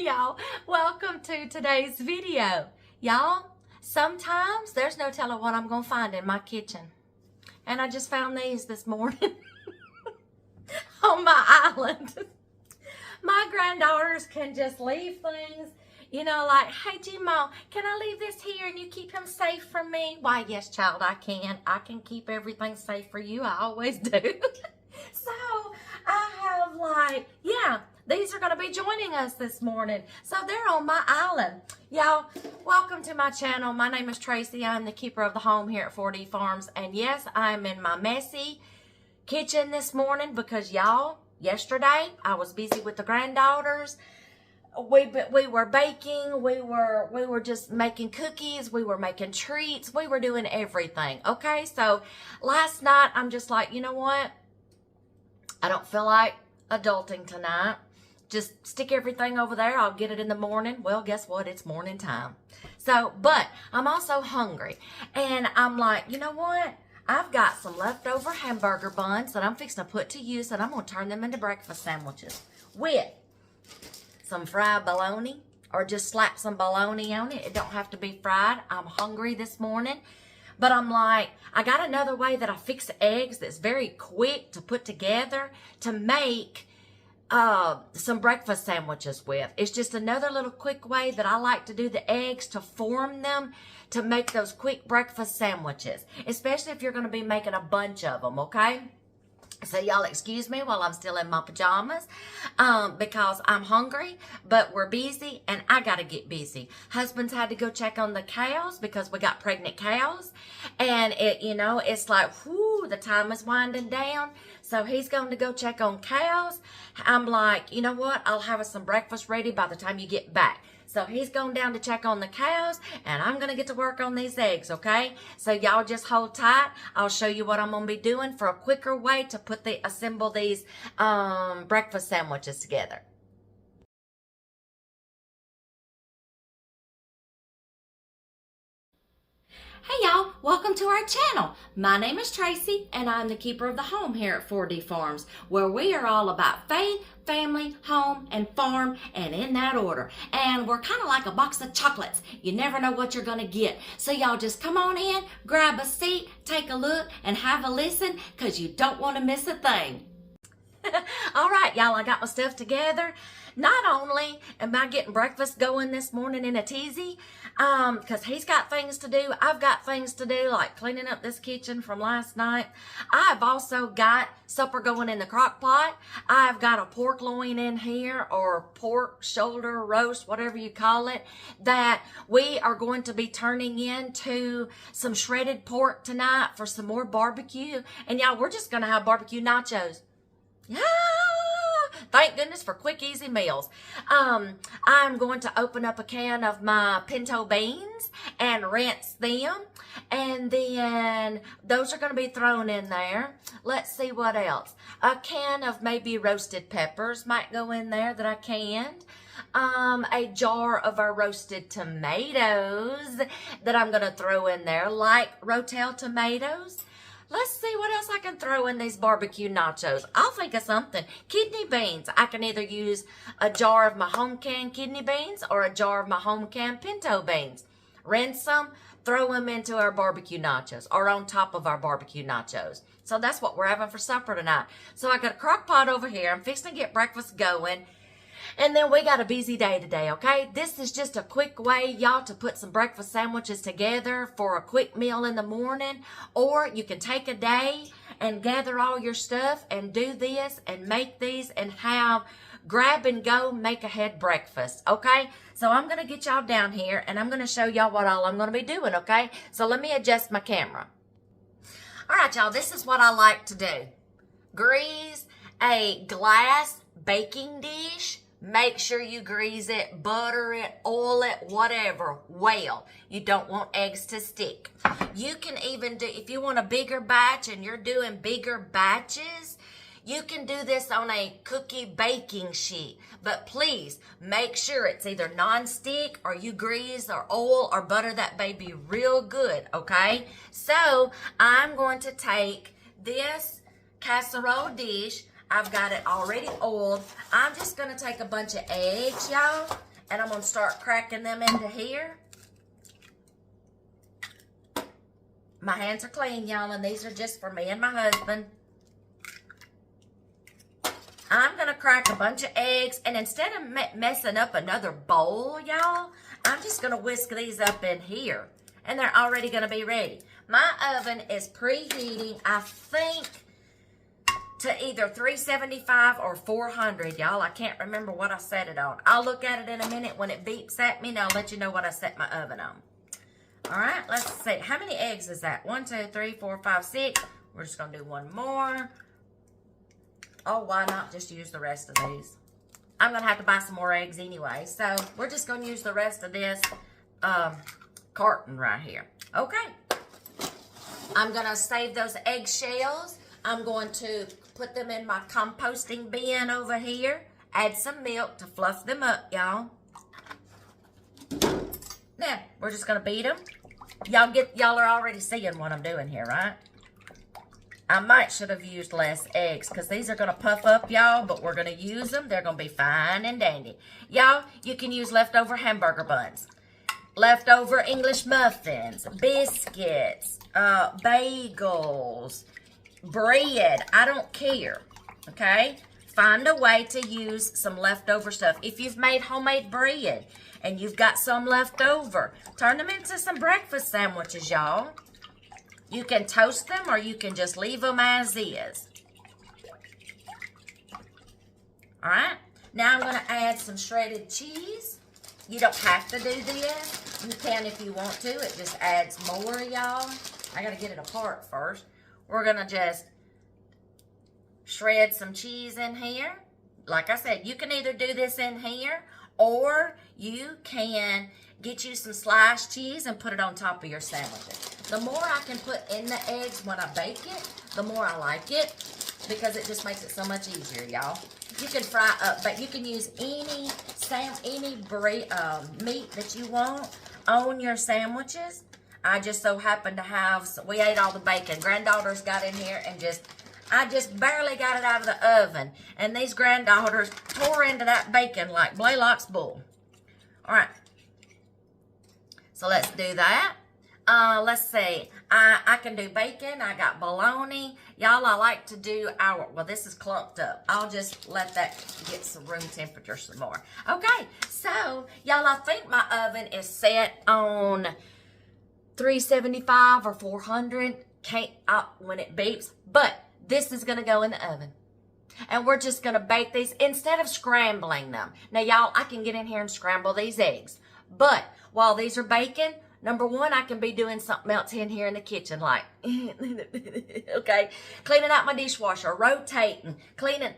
Hey y'all, welcome to today's video. Y'all, sometimes there's no telling what I'm gonna find in my kitchen. And I just found these this morning on my island. My granddaughters can just leave things, you know, like, hey G-Mo, can I leave this here and you keep him safe from me? Why, yes, child, I can. I can keep everything safe for you. I always do. So I have these are going to be joining us this morning. So they're on my island. Y'all, welcome to my channel. My name is Tracy. I'm the keeper of the home here at 4D Farms. And yes, I'm in my messy kitchen this morning because y'all, yesterday I was busy with the granddaughters. We were baking, we were just making cookies, we were making treats, we were doing everything. Okay, so last night I'm just like, you know what? I don't feel like adulting tonight. Just stick everything over there. I'll get it in the morning. Well, guess what? It's morning time. So, but I'm also hungry. And I'm like, you know what? I've got some leftover hamburger buns that I'm fixing to put to use, and I'm going to turn them into breakfast sandwiches with some fried bologna, or just slap some bologna on it. It don't have to be fried. I'm hungry this morning. But I'm like, I got another way that I fix eggs that's very quick to put together to make some breakfast sandwiches with. It's just another little quick way that I like to do the eggs, to form them to make those quick breakfast sandwiches, especially if you're going to be making a bunch of them, okay? So y'all excuse me while I'm still in my pajamas because I'm hungry, but we're busy and I got to get busy. Husband's had to go check on the cows because we got pregnant cows, and it's like, whoo, the time is winding down. So he's going to go check on cows. I'm like, you know what? I'll have us some breakfast ready by the time you get back. So he's going down to check on the cows, and I'm going to get to work on these eggs, okay? So y'all just hold tight. I'll show you what I'm going to be doing for a quicker way to assemble these breakfast sandwiches together. Hey y'all, welcome to our channel. My name is Tracy and I'm the keeper of the home here at 4D Farms, where we are all about faith, family, home, and farm, and in that order. And we're kind of like a box of chocolates. You never know what you're gonna get. So y'all just come on in, grab a seat, take a look, and have a listen, because you don't want to miss a thing. All right, y'all, I got my stuff together. Not only am I getting breakfast going this morning in a teasy, because he's got things to do, I've got things to do, like cleaning up this kitchen from last night. I've also got supper going in the crock pot. I've got a pork loin in here, or pork shoulder roast, whatever you call it, that we are going to be turning into some shredded pork tonight for some more barbecue. And y'all, we're just going to have barbecue nachos. Yeah. Thank goodness for quick, easy meals. I'm going to open up a can of my pinto beans and rinse them. And then those are going to be thrown in there. Let's see what else. A can of maybe roasted peppers might go in there that I canned. A jar of our roasted tomatoes that I'm going to throw in there, like Rotel tomatoes. Let's see what else I can throw in these barbecue nachos. I'll think of something. Kidney beans. I can either use a jar of my home canned kidney beans or a jar of my home canned pinto beans. Rinse them, throw them into our barbecue nachos, or on top of our barbecue nachos. So that's what we're having for supper tonight. So I got a crock pot over here. I'm fixing to get breakfast going. And then we got a busy day today, okay? This is just a quick way, y'all, to put some breakfast sandwiches together for a quick meal in the morning. Or you can take a day and gather all your stuff and do this and make these and have grab and go, make ahead breakfast, okay? So I'm going to get y'all down here and I'm going to show y'all what all I'm going to be doing, okay? So let me adjust my camera. All right, y'all, this is what I like to do. Grease a glass baking dish. Make sure you grease it, butter it, oil it, whatever, well. You don't want eggs to stick. You can even do, if you want a bigger batch and you're doing bigger batches, you can do this on a cookie baking sheet. But please make sure it's either non-stick, or you grease or oil or butter that baby real good, okay? So I'm going to take this casserole dish. I've got it already oiled. I'm just going to take a bunch of eggs, y'all, And I'm going to start cracking them into here. My hands are clean, y'all, and these are just for me and my husband. I'm going to crack a bunch of eggs, and instead of messing up another bowl, y'all, I'm just going to whisk these up in here, and they're already going to be ready. My oven is preheating, I think, to either 375 or 400, y'all. I can't remember what I set it on. I'll look at it in a minute when it beeps at me, and I'll let you know what I set my oven on. All right, let's see. How many eggs is that? 1, 2, 3, 4, 5, 6. We're just going to do one more. Oh, why not just use the rest of these? I'm going to have to buy some more eggs anyway. So, we're just going to use the rest of this carton right here. Okay. I'm going to save those eggshells. I'm going to put them in my composting bin over here. Add some milk to fluff them up, y'all. Now, we're just going to beat them. Y'all are already seeing what I'm doing here, right? I should have used less eggs because these are going to puff up, y'all, but we're going to use them. They're going to be fine and dandy. Y'all, you can use leftover hamburger buns, leftover English muffins, biscuits, bagels, bread. I don't care, okay? Find a way to use some leftover stuff. If you've made homemade bread and you've got some left over, turn them into some breakfast sandwiches, y'all. You can toast them or you can just leave them as is. All right. Now I'm going to add some shredded cheese. You don't have to do this. You can if you want to. It just adds more, y'all. I got to get it apart first. We're going to just shred some cheese in here. Like I said, you can either do this in here or you can get you some sliced cheese and put it on top of your sandwiches. The more I can put in the eggs when I bake it, the more I like it because it just makes it so much easier, y'all. You can fry up, but you can use any meat that you want on your sandwiches. I just so happen to have, we ate all the bacon. Granddaughters got in here and I just barely got it out of the oven. And these granddaughters tore into that bacon like Blaylock's bull. All right. So let's do that. Let's see. I can do bacon. I got bologna. Y'all, I like to do well, this is clumped up. I'll just let that get some room temperature some more. Okay, so, y'all, I think my oven is set on 375 or 400. Can't up when it beeps. But this is going to go in the oven. And we're just going to bake these instead of scrambling them. Now, y'all, I can get in here and scramble these eggs. But while these are baking, number one, I can be doing something else in here in the kitchen, like, okay, cleaning out my dishwasher, rotating, cleaning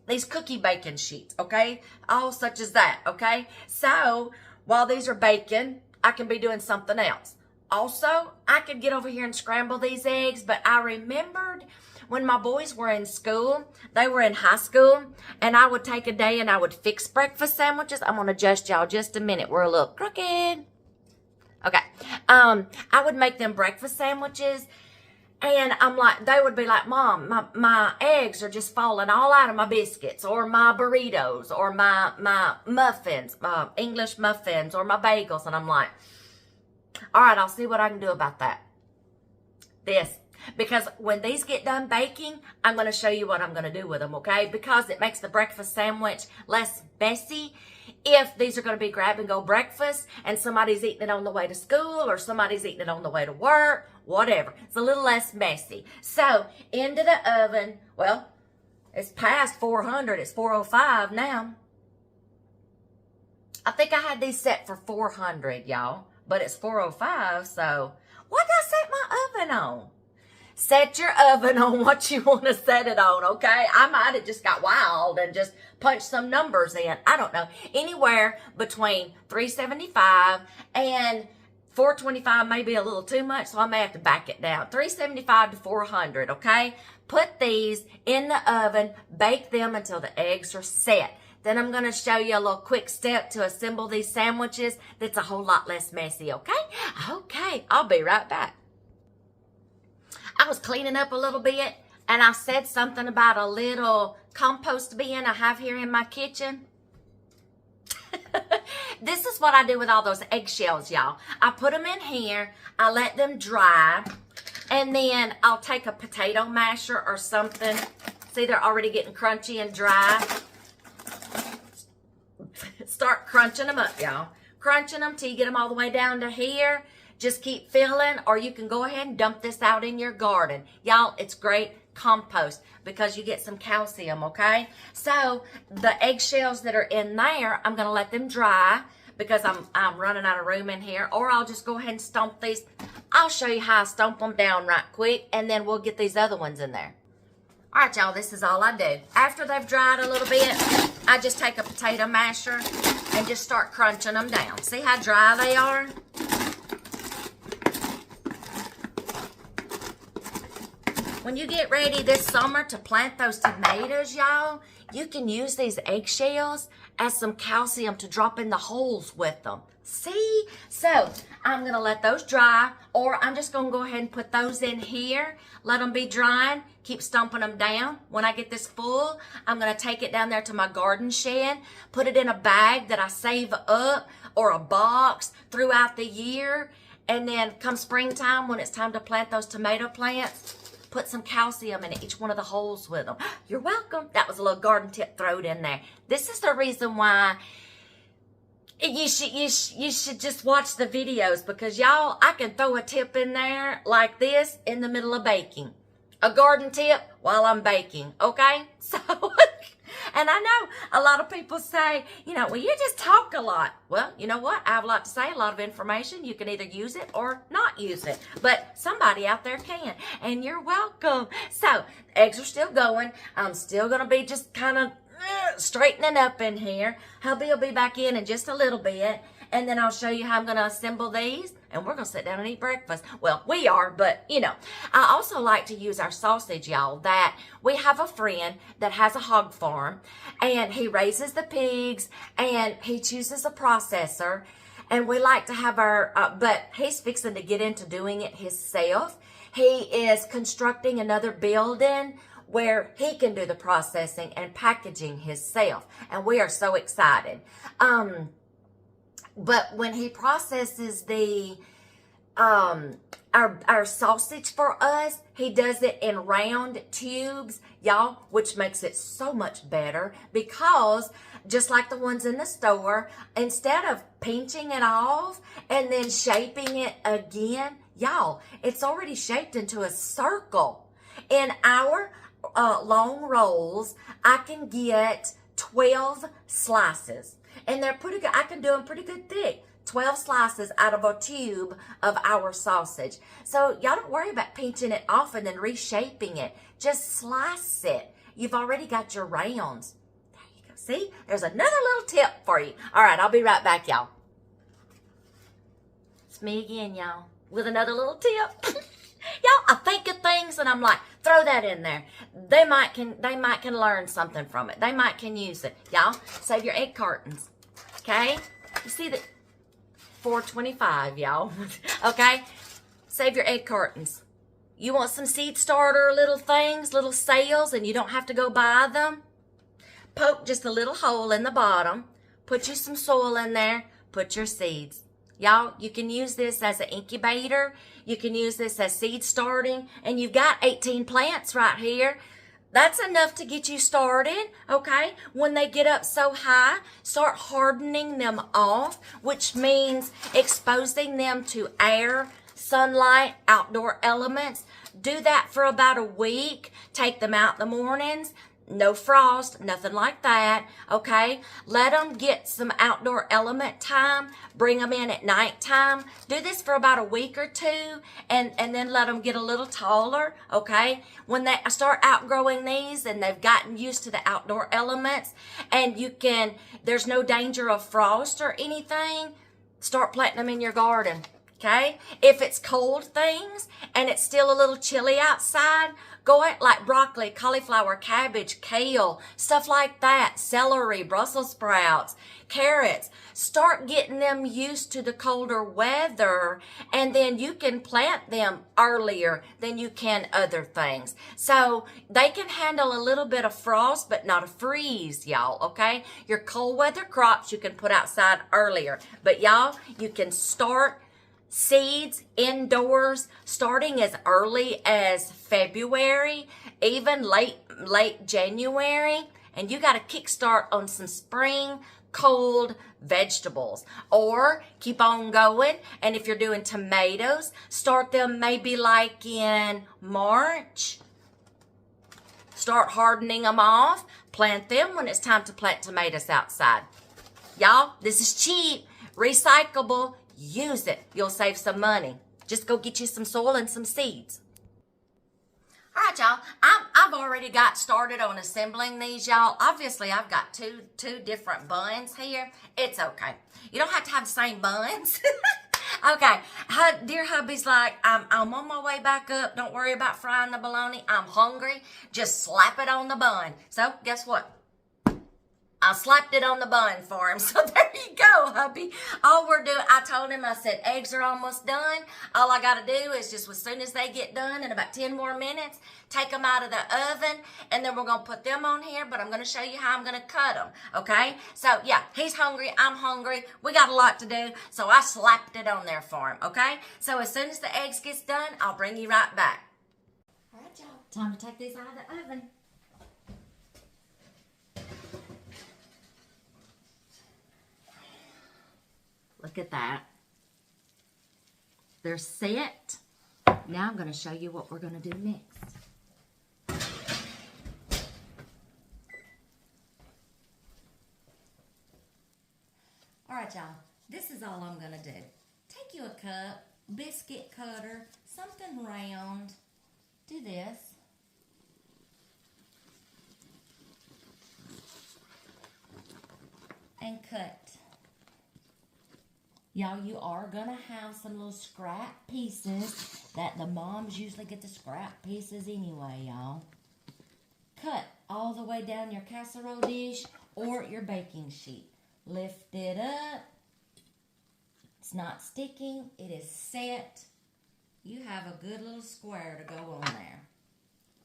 these cookie baking sheets, okay, all such as that, okay. So while these are baking, I can be doing something else. Also, I could get over here and scramble these eggs, but I remembered when my boys were in school, they were in high school, and I would take a day and I would fix breakfast sandwiches. I'm going to adjust y'all just a minute. We're a little crooked. Okay. I would make them breakfast sandwiches, and I'm like, they would be like, Mom, my eggs are just falling all out of my biscuits, or my burritos, or my muffins, English muffins, or my bagels. And I'm like, all right, I'll see what I can do about that. Because when these get done baking, I'm going to show you what I'm going to do with them, okay? Because it makes the breakfast sandwich less messy. If these are going to be grab-and-go breakfast and somebody's eating it on the way to school or somebody's eating it on the way to work, whatever. It's a little less messy. So, into the oven. Well, it's past 400. It's 405 now. I think I had these set for 400, y'all. But it's 405, so what did I set my oven on? Set your oven on what you want to set it on, okay? I might have just got wild and just punched some numbers in. I don't know. Anywhere between 375 and 425 may be a little too much, so I may have to back it down. 375 to 400, okay? Put these in the oven, bake them until the eggs are set. Then I'm going to show you a little quick step to assemble these sandwiches that's a whole lot less messy, okay? Okay, I'll be right back. I was cleaning up a little bit, and I said something about a little compost bin I have here in my kitchen. This is what I do with all those eggshells, y'all. I put them in here, I let them dry, and then I'll take a potato masher or something. See, they're already getting crunchy and dry. Start crunching them up, y'all. Crunching them till you get them all the way down to here. Just keep filling, or you can go ahead and dump this out in your garden. Y'all, it's great compost because you get some calcium, okay? So the eggshells that are in there, I'm gonna let them dry because I'm running out of room in here, or I'll just go ahead and stomp these. I'll show you how I stomp them down right quick, and then we'll get these other ones in there. All right, y'all, this is all I do. After they've dried a little bit, I just take a potato masher and just start crunching them down. See how dry they are? When you get ready this summer to plant those tomatoes, y'all, you can use these eggshells as some calcium to drop in the holes with them. See? So, I'm going to let those dry, or I'm just going to go ahead and put those in here, let them be drying, keep stomping them down. When I get this full, I'm going to take it down there to my garden shed, put it in a bag that I save up, or a box throughout the year, and then come springtime when it's time to plant those tomato plants, put some calcium in each one of the holes with them. You're welcome. That was a little garden tip thrown in there. This is the reason why you should just watch the videos, because y'all, I can throw a tip in there like this in the middle of baking. A garden tip while I'm baking, okay? So, and I know a lot of people say, you know, well, you just talk a lot. Well, you know what? I have a lot to say, a lot of information. You can either use it or not use it. But somebody out there can, and you're welcome. So, eggs are still going. I'm still going to be just kind of straightening up in here. Hubby will be back in just a little bit, and then I'll show you how I'm going to assemble these, and we're going to sit down and eat breakfast. Well, we are, but, you know. I also like to use our sausage, y'all, that we have a friend that has a hog farm, and he raises the pigs, and he chooses a processor, and we like to have our, but he's fixing to get into doing it himself. He is constructing another building where he can do the processing and packaging himself, and we are so excited. But when he processes the our sausage for us, he does it in round tubes, y'all, which makes it so much better, because just like the ones in the store, instead of pinching it off and then shaping it again, y'all, it's already shaped into a circle. In our long rolls, I can get 12 slices, and they're pretty good. I can do them pretty good thick. 12 slices out of a tube of our sausage. So y'all don't worry about pinching it off and then reshaping it. Just slice it. You've already got your rounds. There you go. See? There's another little tip for you. All right, I'll be right back, y'all. It's me again, y'all, with another little tip. Y'all, I think of things and I'm like, throw that in there. They might can learn something from it. They might can use it. Y'all, save your egg cartons. Okay? You see that? $4.25, y'all. Okay? Save your egg cartons. You want some seed starter little things, little sails, and you don't have to go buy them? Poke just a little hole in the bottom. Put you some soil in there. Put your seeds. Y'all, you can use this as an incubator. You can use this as seed starting. And you've got 18 plants right here. That's enough to get you started, okay? When they get up so high, start hardening them off, which means exposing them to air, sunlight, outdoor elements. Do that for about a week. Take them out in the mornings. No frost, nothing like that, okay? Let them get some outdoor element time. Bring them in at nighttime. Do this for about a week or two, and then let them get a little taller, okay? When they start outgrowing these and they've gotten used to the outdoor elements, and there's no danger of frost or anything, start planting them in your garden. Okay, if it's cold things and it's still a little chilly outside, go at like broccoli, cauliflower, cabbage, kale, stuff like that, celery, Brussels sprouts, carrots. Start getting them used to the colder weather, and then you can plant them earlier than you can other things. So they can handle a little bit of frost, but not a freeze, y'all, okay? Your cold weather crops you can put outside earlier, but y'all, you can start seeds indoors starting as early as February, even late January, and you got to kickstart on some spring cold vegetables, or keep on going. And if you're doing tomatoes, start them maybe like in March. Start hardening them off, plant them when it's time to plant tomatoes outside. Y'all, this is cheap, recyclable. Use it. You'll save some money. Just go get you some soil and some seeds. All right, y'all. I've already got started on assembling these, y'all. Obviously, I've got two different buns here. It's okay. You don't have to have the same buns. Okay. Dear hubby's like, I'm on my way back up. Don't worry about frying the bologna. I'm hungry. Just slap it on the bun. So, guess what? I slapped it on the bun for him. So there you go, hubby. All we're doing, I told him, I said, eggs are almost done. All I got to do is just as soon as they get done, in about 10 more minutes, take them out of the oven, and then we're going to put them on here, but I'm going to show you how I'm going to cut them, okay? So, yeah, he's hungry. I'm hungry. We got a lot to do, so I slapped it on there for him, okay? So as soon as the eggs gets done, I'll bring you right back. All right, y'all. Time to take these out of the oven. Look at that. They're set. Now I'm going to show you what we're going to do next. All right, y'all. This is all I'm going to do. Take you a cup, biscuit cutter, something round. Do this. And cut. Y'all, you are going to have some little scrap pieces that the moms usually get the scrap pieces anyway, y'all. Cut all the way down your casserole dish or your baking sheet. Lift it up. It's not sticking. It is set. You have a good little square to go on there.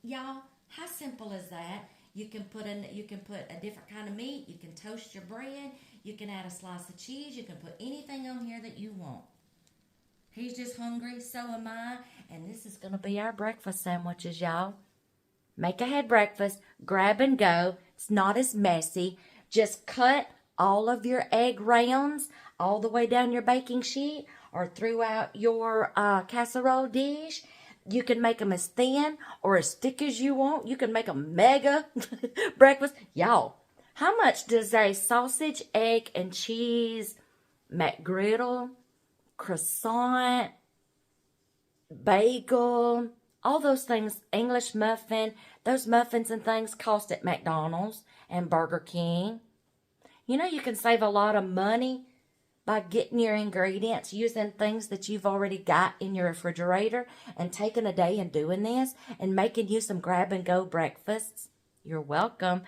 Y'all, how simple is that? You can put a different kind of meat. You can toast your bread. You can add a slice of cheese. You can put anything on here that you want. He's just hungry. So am I. And this is going to be our breakfast sandwiches, y'all. Make ahead breakfast. Grab and go. It's not as messy. Just cut all of your egg rounds all the way down your baking sheet or throughout your casserole dish. You can make them as thin or as thick as you want. You can make a mega breakfast. Y'all, how much does a sausage, egg, and cheese McGriddle, croissant, bagel, all those things, English muffin, those muffins and things cost at McDonald's and Burger King? You know, you can save a lot of money by getting your ingredients, using things that you've already got in your refrigerator and taking a day and doing this and making you some grab-and-go breakfasts. You're welcome.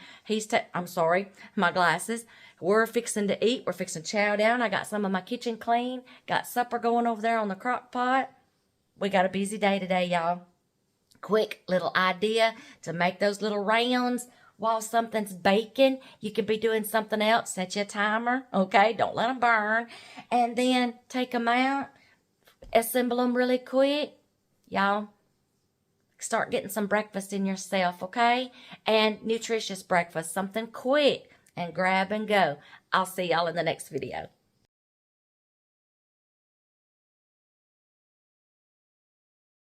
I'm sorry, my glasses. We're fixing to eat. We're fixing to chow down. I got some of my kitchen clean. Got supper going over there on the crock pot. We got a busy day today, y'all. Quick little idea to make those little rounds while something's baking. You could be doing something else. Set your timer, okay? Don't let them burn. And then take them out. Assemble them really quick. Y'all, start getting some breakfast in yourself, okay? And nutritious breakfast. Something quick and grab and go. I'll see y'all in the next video.